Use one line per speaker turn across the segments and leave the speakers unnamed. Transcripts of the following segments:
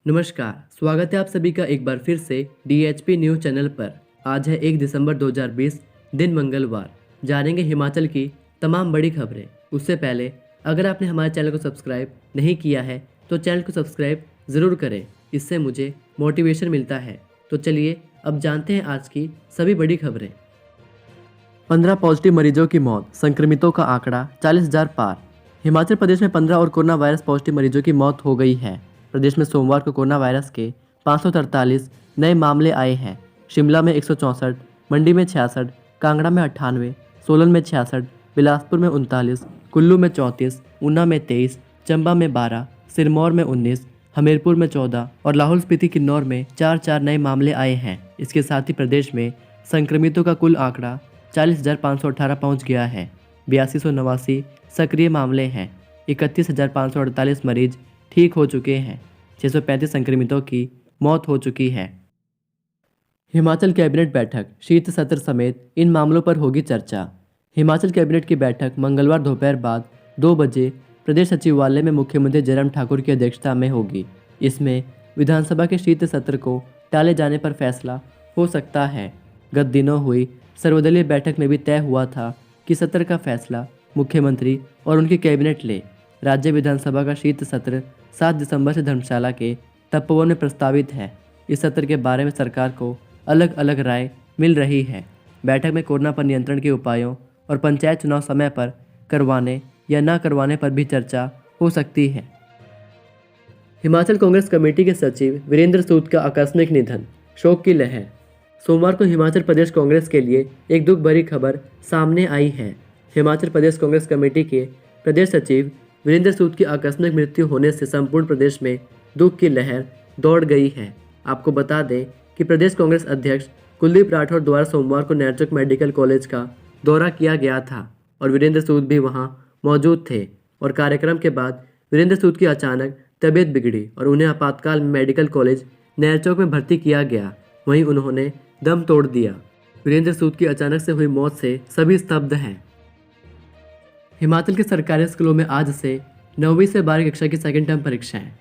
नमस्कार, स्वागत है आप सभी का एक बार फिर से DHP न्यूज़ चैनल पर। आज है 1 दिसंबर 2020, दिन मंगलवार। जानेंगे हिमाचल की तमाम बड़ी खबरें। उससे पहले अगर आपने हमारे चैनल को सब्सक्राइब नहीं किया है तो चैनल को सब्सक्राइब ज़रूर करें, इससे मुझे मोटिवेशन मिलता है। तो चलिए अब जानते हैं आज की सभी बड़ी खबरें। 15 पॉजिटिव मरीजों की मौत, संक्रमितों का आंकड़ा 40,000 पार। हिमाचल प्रदेश में 15 और कोरोना वायरस पॉजिटिव मरीजों की मौत हो गई है। प्रदेश में सोमवार को कोरोना वायरस के 543 नए मामले आए हैं। शिमला में 164, मंडी में 66, कांगड़ा में 98, सोलन में 66, बिलासपुर में 39, कुल्लू में 34, ऊना में 23, चंबा में 12, सिरमौर में 19, हमीरपुर में 14 और लाहौल स्पीति किन्नौर में 4 नए मामले आए हैं। इसके साथ ही प्रदेश में संक्रमितों का कुल आंकड़ा 40,518 पहुंच गया है। 8289 सक्रिय मामले हैं। 31,548 मरीज ठीक हो चुके हैं। 635 संक्रमितों की मौत हो चुकी है। हिमाचल कैबिनेट बैठक, शीत सत्र समेत इन मामलों पर होगी चर्चा। हिमाचल कैबिनेट की बैठक मंगलवार दोपहर बाद 2 बजे प्रदेश सचिवालय में मुख्यमंत्री जयराम ठाकुर की अध्यक्षता में होगी। इसमें विधानसभा के शीत सत्र को टाले जाने पर फैसला हो सकता है। गत दिनों हुई सर्वदलीय बैठक में भी तय हुआ था कि सत्र का फैसला मुख्यमंत्री और उनकी कैबिनेट ले। राज्य विधानसभा का शीत सत्र 7 दिसंबर से धर्मशाला के तपोवन में प्रस्तावित है। इस सत्र के बारे में सरकार को अलग अलग राय मिल रही है। बैठक में कोरोना पर नियंत्रण के उपायों और पंचायत चुनाव समय पर करवाने या न करवाने पर भी चर्चा हो सकती है। हिमाचल कांग्रेस कमेटी के सचिव वीरेंद्र सूद का आकस्मिक निधन, शोक की लहर। सोमवार को हिमाचल प्रदेश कांग्रेस के लिए एक दुख भरी खबर सामने आई है। हिमाचल प्रदेश कांग्रेस कमेटी के प्रदेश सचिव वीरेंद्र सूद की आकस्मिक मृत्यु होने से संपूर्ण प्रदेश में दुख की लहर दौड़ गई है। आपको बता दें कि प्रदेश कांग्रेस अध्यक्ष कुलदीप राठौर द्वारा सोमवार को नैरचौक मेडिकल कॉलेज का दौरा किया गया था और वीरेंद्र सूद भी वहां मौजूद थे और कार्यक्रम के बाद वीरेंद्र सूद की अचानक तबीयत बिगड़ी और उन्हें आपातकाल में मेडिकल कॉलेज नैरचौक में भर्ती किया गया। वहीं उन्होंने दम तोड़ दिया। वीरेंद्र सूद की अचानक से हुई मौत से सभी स्तब्ध हैं। हिमाचल के सरकारी स्कूलों में आज से 9वीं से 12वीं कक्षा की सेकेंड टर्म परीक्षाएं।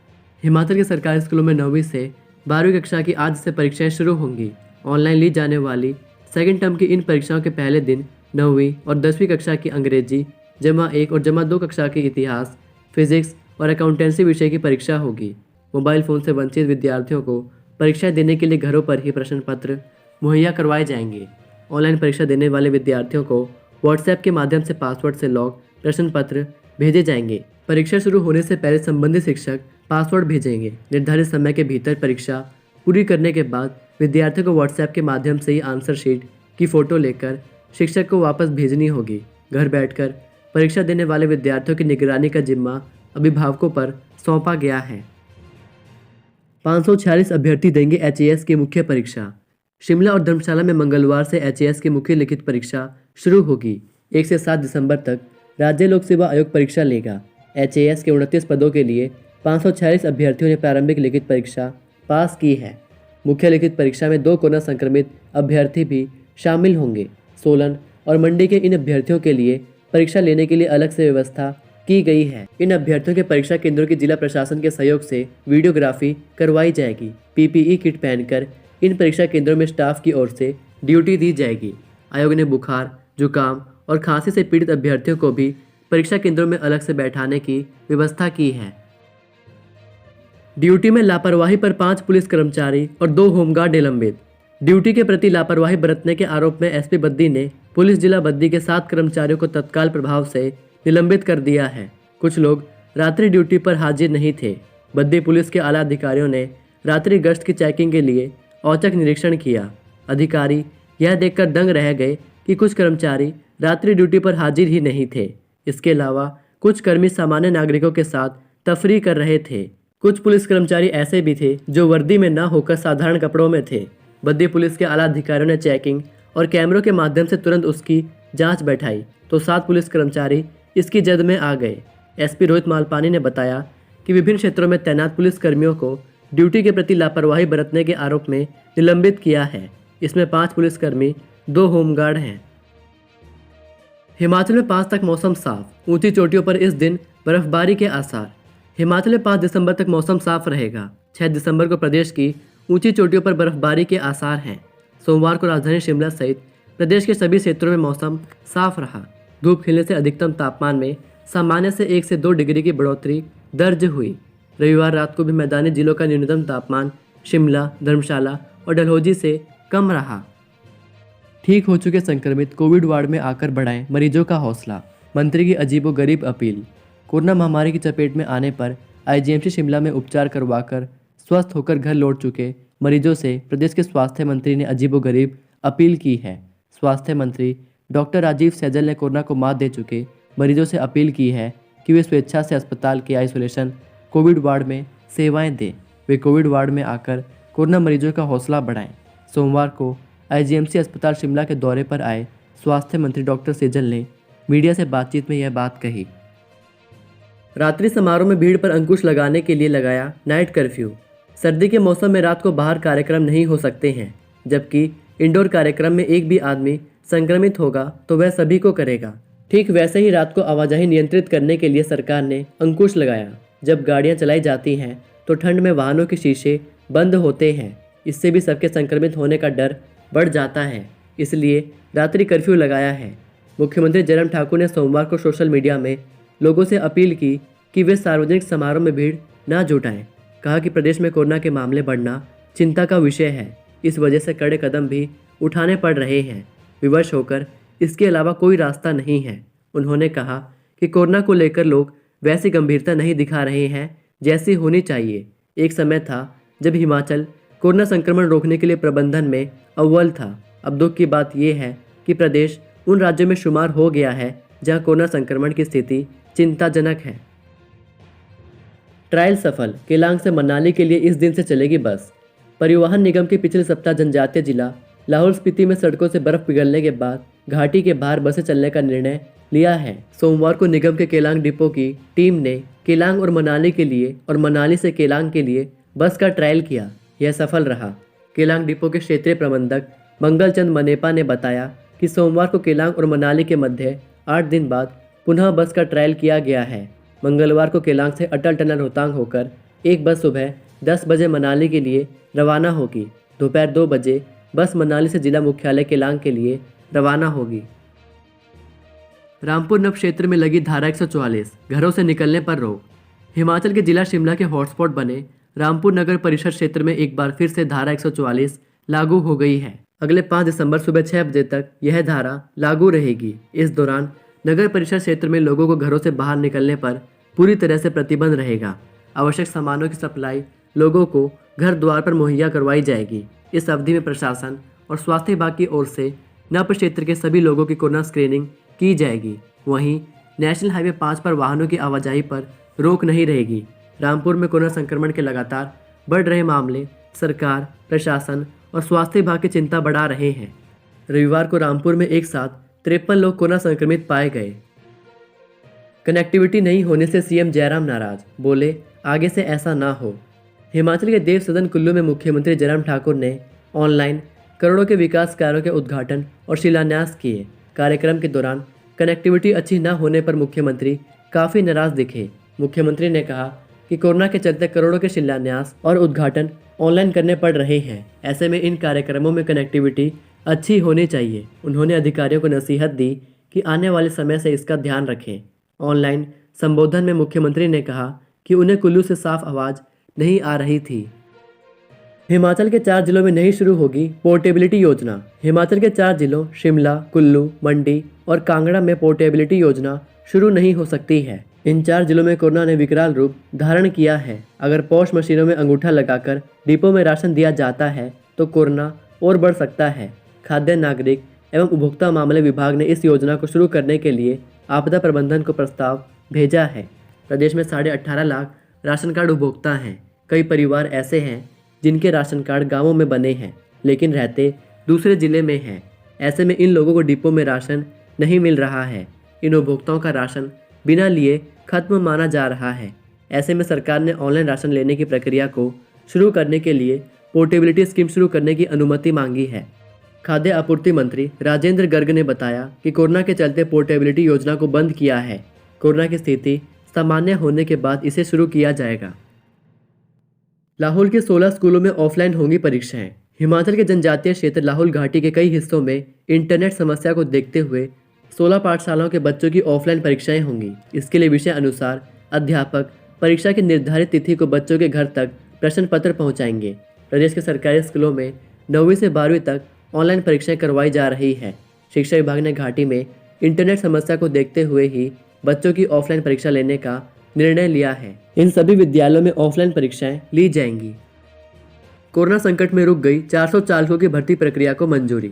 हिमाचल के सरकारी स्कूलों में 9वीं से 12वीं कक्षा की आज से परीक्षाएं शुरू होंगी। ऑनलाइन ली जाने वाली सेकेंड टर्म की इन परीक्षाओं के पहले दिन 9वीं और 10वीं कक्षा की अंग्रेजी जमा 1 और जमा 2 कक्षा की इतिहास, फिजिक्स और अकाउंटेंसी विषय की परीक्षा होगी। मोबाइल फ़ोन से वंचित विद्यार्थियों को परीक्षाएं देने के लिए घरों पर ही प्रश्न पत्र मुहैया करवाए जाएंगे। ऑनलाइन परीक्षा देने वाले विद्यार्थियों को व्हाट्सएप के माध्यम से पासवर्ड से लॉक प्रश्न पत्र भेजे जाएंगे। परीक्षा शुरू होने से पहले संबंधित शिक्षक पासवर्ड भेजेंगे। निर्धारित समय के भीतर परीक्षा पूरी करने के बाद विद्यार्थियों को व्हाट्सएप के माध्यम से ही आंसर शीट की फ़ोटो लेकर शिक्षक को वापस भेजनी होगी। घर बैठकर परीक्षा देने वाले विद्यार्थियों की निगरानी का जिम्मा अभिभावकों पर सौंपा गया है। 546 अभ्यर्थी देंगे HAS की मुख्य परीक्षा। शिमला और धर्मशाला में मंगलवार से HAS की मुख्य लिखित परीक्षा शुरू होगी। 1 से 7 दिसंबर तक राज्य लोक सेवा आयोग परीक्षा लेगा। HAS के 29 पदों के लिए 546 अभ्यर्थियों ने प्रारंभिक लिखित परीक्षा पास की है। मुख्य लिखित परीक्षा में 2 कोरोना संक्रमित अभ्यर्थी भी शामिल होंगे। सोलन और मंडी के इन अभ्यर्थियों के लिए परीक्षा लेने के लिए अलग से व्यवस्था की गई है। इन अभ्यर्थियों के परीक्षा केंद्रों की जिला प्रशासन के सहयोग से वीडियोग्राफी करवाई जाएगी। PPE किट पहनकर इन परीक्षा केंद्रों में स्टाफ की ओर से ड्यूटी दी जाएगी। आयोग ने बुखार, जुकाम और खांसी से पीड़ित अभ्यर्थियों को भी परीक्षा केंद्रों में अलग से बैठाने की व्यवस्था की है। ड्यूटी में लापरवाही पर 5 पुलिस कर्मचारी और 2 होमगार्ड निलंबित। ड्यूटी के प्रति लापरवाही बरतने के आरोप में SP बद्दी ने पुलिस जिला बद्दी के 7 कर्मचारियों को तत्काल प्रभाव से निलंबित कर दिया है। कुछ लोग रात्रि ड्यूटी पर हाजिर नहीं थे। बद्दी पुलिस के आला अधिकारियों ने रात्रि गश्त की चेकिंग के लिए औचक निरीक्षण किया। अधिकारी यह देखकर दंग रह गए कि कुछ कर्मचारी रात्रि ड्यूटी पर हाजिर ही नहीं थे। इसके अलावा कुछ कर्मी सामान्य नागरिकों के साथ तफरीह कर रहे थे। कुछ पुलिस कर्मचारी ऐसे भी थे जो वर्दी में न होकर साधारण कपड़ों में थे। बद्दी पुलिस के आला अधिकारियों ने चेकिंग और कैमरों के माध्यम से तुरंत उसकी जांच बैठाई तो 7 पुलिस कर्मचारी इसकी जद में आ गए। SP रोहित मालपानी ने बताया कि विभिन्न क्षेत्रों में तैनात पुलिस कर्मियों को ड्यूटी के प्रति लापरवाही बरतने के आरोप में निलंबित किया है। इसमें 5 पुलिसकर्मी, 2 होमगार्ड हैं। हिमाचल में 5 तक मौसम साफ, ऊंची चोटियों पर इस दिन बर्फबारी के आसार। हिमाचल में 5 दिसंबर तक मौसम साफ रहेगा। 6 दिसंबर को प्रदेश की ऊंची चोटियों पर बर्फबारी के आसार हैं। सोमवार को राजधानी शिमला सहित प्रदेश के सभी क्षेत्रों में मौसम साफ रहा। धूप खिलने से अधिकतम तापमान में सामान्य से 1 से 2 डिग्री की बढ़ोतरी दर्ज हुई। रविवार रात को भी मैदानी जिलों का न्यूनतम तापमान शिमला, धर्मशाला और डलहौजी से कम रहा। ठीक हो चुके संक्रमित कोविड वार्ड में आकर बढ़ाएं मरीजों का हौसला, मंत्री की अजीबोगरीब अपील। कोरोना महामारी की चपेट में आने पर आईजीएमसी शिमला में उपचार करवाकर स्वस्थ होकर घर लौट चुके मरीजों से प्रदेश के स्वास्थ्य मंत्री ने अजीबोगरीब अपील की है। स्वास्थ्य मंत्री डॉक्टर राजीव सैजल ने कोरोना को मात दे चुके मरीजों से अपील की है कि वे स्वेच्छा से अस्पताल के आइसोलेशन कोविड वार्ड में सेवाएं दें। वे कोविड वार्ड में आकर कोरोना मरीजों का हौसला बढ़ाएं। सोमवार को आईजीएमसी अस्पताल शिमला के दौरे पर आए स्वास्थ्य मंत्री डॉक्टर सैजल ने मीडिया से बातचीत में यह बात कही। रात्रि समारोह में भीड़ पर अंकुश लगाने के लिए लगाया नाइट कर्फ्यू। सर्दी के मौसम में रात को बाहर कार्यक्रम नहीं हो सकते हैं, जबकि इंडोर कार्यक्रम में एक भी आदमी संक्रमित होगा तो वह सभी को करेगा। ठीक वैसे ही रात को आवाजाही नियंत्रित करने के लिए सरकार ने अंकुश लगाया। जब गाड़ियां चलाई जाती हैं तो ठंड में वाहनों के शीशे बंद होते हैं, इससे भी सबके संक्रमित होने का डर बढ़ जाता है, इसलिए रात्रि कर्फ्यू लगाया है। मुख्यमंत्री जयराम ठाकुर ने सोमवार को सोशल मीडिया में लोगों से अपील की कि वे सार्वजनिक समारोह में भीड़ न जुटाएं। कहा कि प्रदेश में कोरोना के मामले बढ़ना चिंता का विषय है, इस वजह से कड़े कदम भी उठाने पड़ रहे हैं। विवश होकर इसके अलावा कोई रास्ता नहीं है। उन्होंने कहा कि कोरोना को लेकर लोग वैसी गंभीरता नहीं दिखा रहे हैं जैसी होनी चाहिए। एक समय था जब हिमाचल कोरोना संक्रमण रोकने के लिए प्रबंधन में अव्वल था। अब दुख की बात यह है कि प्रदेश उन राज्यों में शुमार हो गया है जहां कोरोना संक्रमण की स्थिति चिंताजनक है। ट्रायल सफल, केलांग से मनाली के लिए इस दिन से चलेगी बस। परिवहन निगम के पिछले सप्ताह जनजातीय जिला लाहौल स्पीति में सड़कों से बर्फ पिघलने के बाद घाटी के बाहर बसें चलने का निर्णय लिया है। सोमवार को निगम के केलांग डिपो की टीम ने केलांग और मनाली के लिए और मनाली से केलांग के लिए बस का ट्रायल किया। यह सफल रहा। केलांग डिपो के क्षेत्रीय प्रबंधक मंगलचंद मनेपा ने बताया कि सोमवार को केलांग और मनाली के मध्य 8 दिन बाद पुनः बस का ट्रायल किया गया है। मंगलवार को केलांग से अटल टनल रोहतांग होकर एक बस सुबह 10 बजे मनाली के लिए रवाना होगी। दोपहर 2 बजे बस मनाली से जिला मुख्यालय केलांग के लिए रवाना होगी। रामपुर नव क्षेत्र में लगी धारा 144, घरों से निकलने पर रोक। हिमाचल के जिला शिमला के हॉटस्पॉट बने रामपुर नगर परिषद क्षेत्र में एक बार फिर से धारा 144 लागू हो गई है। अगले 5 दिसंबर सुबह 6 बजे तक यह धारा लागू रहेगी। इस दौरान नगर परिषद क्षेत्र में लोगों को घरों से बाहर निकलने पर पूरी तरह से प्रतिबंध रहेगा। आवश्यक सामानों की सप्लाई लोगों को घर द्वार पर मुहैया करवाई जाएगी। इस अवधि में प्रशासन और स्वास्थ्य विभाग की ओर से नप क्षेत्र के सभी लोगों की कोरोना स्क्रीनिंग की जाएगी। वहीं नेशनल हाईवे 5 पर वाहनों की आवाजाही पर रोक नहीं रहेगी। रामपुर में कोरोना संक्रमण के लगातार बढ़ रहे मामले सरकार, प्रशासन और स्वास्थ्य विभाग की चिंता बढ़ा रहे हैं। रविवार को रामपुर में एक साथ 53 लोग कोरोना संक्रमित पाए गए। कनेक्टिविटी नहीं होने से सीएम जयराम नाराज, बोले आगे से ऐसा ना हो। हिमाचल के देव सदन कुल्लू में मुख्यमंत्री जयराम ठाकुर ने ऑनलाइन करोड़ों के विकास कार्यों के उद्घाटन और शिलान्यास किए। कार्यक्रम के दौरान कनेक्टिविटी अच्छी न होने पर मुख्यमंत्री काफ़ी नाराज दिखे। मुख्यमंत्री ने कहा कि कोरोना के चलते करोड़ों के शिलान्यास और उद्घाटन ऑनलाइन करने पड़ रहे हैं। ऐसे में इन कार्यक्रमों में कनेक्टिविटी अच्छी होनी चाहिए। उन्होंने अधिकारियों को नसीहत दी कि आने वाले समय से इसका ध्यान रखें। ऑनलाइन संबोधन में मुख्यमंत्री ने कहा कि उन्हें कुल्लू से साफ आवाज़ नहीं आ रही थी। हिमाचल के 4 जिलों में नहीं शुरू होगी पोर्टेबिलिटी योजना। हिमाचल के 4 जिलों शिमला, कुल्लू, मंडी और कांगड़ा में पोर्टेबिलिटी योजना शुरू नहीं हो सकती है। इन 4 जिलों में कोरोना ने विकराल रूप धारण किया है। अगर पॉश मशीनों में अंगूठा लगाकर डिपो में राशन दिया जाता है तो कोरोना और बढ़ सकता है। खाद्य नागरिक एवं उपभोक्ता मामले विभाग ने इस योजना को शुरू करने के लिए आपदा प्रबंधन को प्रस्ताव भेजा है। प्रदेश में 18.5 लाख राशन कार्ड उपभोक्ता हैं। कई परिवार ऐसे हैं जिनके राशन कार्ड गांवों में बने हैं लेकिन रहते दूसरे जिले में हैं। ऐसे में इन लोगों को डिपो में राशन नहीं मिल रहा है। इन उपभोक्ताओं का राशन बिना लिए खत्म माना जा रहा है। ऐसे में सरकार ने ऑनलाइन राशन लेने की प्रक्रिया को शुरू करने के लिए पोर्टेबिलिटी स्कीम शुरू करने की अनुमति मांगी है। खाद्य आपूर्ति मंत्री राजेंद्र गर्ग ने बताया कि कोरोना के चलते पोर्टेबिलिटी योजना को बंद किया है। कोरोना की स्थिति सामान्य होने के बाद इसे शुरू किया जाएगा। लाहौल के 16 स्कूलों में ऑफलाइन होंगी परीक्षाएं। हिमाचल के जनजातीय क्षेत्र लाहौल घाटी के कई हिस्सों में इंटरनेट समस्या को देखते हुए 16 पाठशालाओं के बच्चों की ऑफलाइन परीक्षाएं होंगी। इसके लिए विषय अनुसार अध्यापक परीक्षा की निर्धारित तिथि को बच्चों के घर तक प्रश्न पत्र पहुंचाएंगे। प्रदेश के सरकारी स्कूलों में 9वीं से 12वीं तक ऑनलाइन परीक्षाएं करवाई जा रही है। शिक्षा विभाग ने घाटी में इंटरनेट समस्या को देखते हुए ही बच्चों की ऑफलाइन परीक्षा लेने का निर्णय लिया है। इन सभी विद्यालयों में ऑफलाइन परीक्षाएं ली जाएंगी। कोरोना संकट में रुक गई 400 चालकों की भर्ती प्रक्रिया को मंजूरी।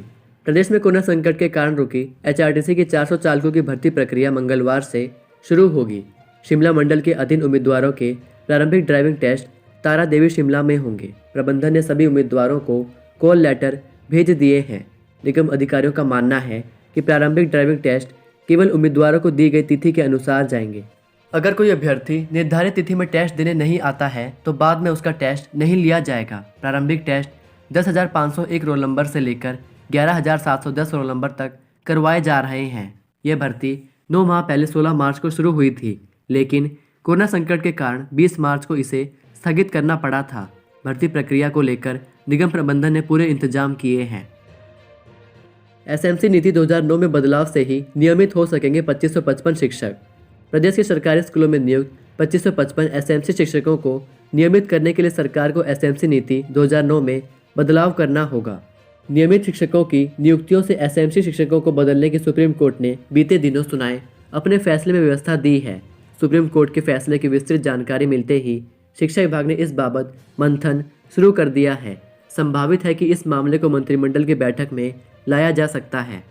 प्रदेश में कोरोना संकट के कारण रुकी HRTC की 400 चालकों की भर्ती प्रक्रिया मंगलवार से शुरू होगी। शिमला मंडल के अधीन उम्मीदवारों के प्रारंभिक ड्राइविंग टेस्ट तारा देवी शिमला में होंगे। प्रबंधन ने सभी उम्मीदवारों को कॉल लेटर भेज दिए हैं। निगम अधिकारियों का मानना है कि प्रारंभिक ड्राइविंग टेस्ट केवल उम्मीदवारों को दी गई तिथि के अनुसार जाएंगे। अगर कोई अभ्यर्थी निर्धारित तिथि में टेस्ट देने नहीं आता है तो बाद में उसका टेस्ट नहीं लिया जाएगा। प्रारंभिक टेस्ट 10,501 रोल नंबर से लेकर 11,710 रोल नंबर तक करवाए जा रहे हैं। यह भर्ती 9 माह पहले 16 मार्च को शुरू हुई थी, लेकिन कोरोना संकट के कारण 20 मार्च को इसे स्थगित करना पड़ा था। भर्ती प्रक्रिया को लेकर निगम प्रबंधन ने पूरे इंतजाम किए हैं। SMC नीति 2009 में बदलाव से ही नियमित हो सकेंगे 2555 शिक्षक। प्रदेश के सरकारी स्कूलों में नियुक्त 2555 SMC शिक्षकों को नियमित करने के लिए सरकार को SMC नीति 2009 में बदलाव करना होगा। नियमित शिक्षकों की नियुक्तियों से SMC शिक्षकों को बदलने की सुप्रीम कोर्ट ने बीते दिनों सुनाए अपने फैसले में व्यवस्था दी है। सुप्रीम कोर्ट के फैसले की विस्तृत जानकारी मिलते ही शिक्षा विभाग ने इस बाबत मंथन शुरू कर दिया है। संभावित है कि इस मामले को मंत्रिमंडल की बैठक में लाया जा सकता है।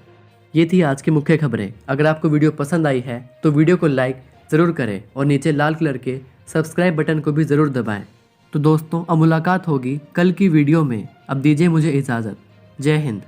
ये थी आज की मुख्य खबरें। अगर आपको वीडियो पसंद आई है तो वीडियो को लाइक ज़रूर करें और नीचे लाल कलर के सब्सक्राइब बटन को भी ज़रूर दबाएं। तो दोस्तों, अब मुलाकात होगी कल की वीडियो में। अब दीजिए मुझे इजाज़त। जय हिंद।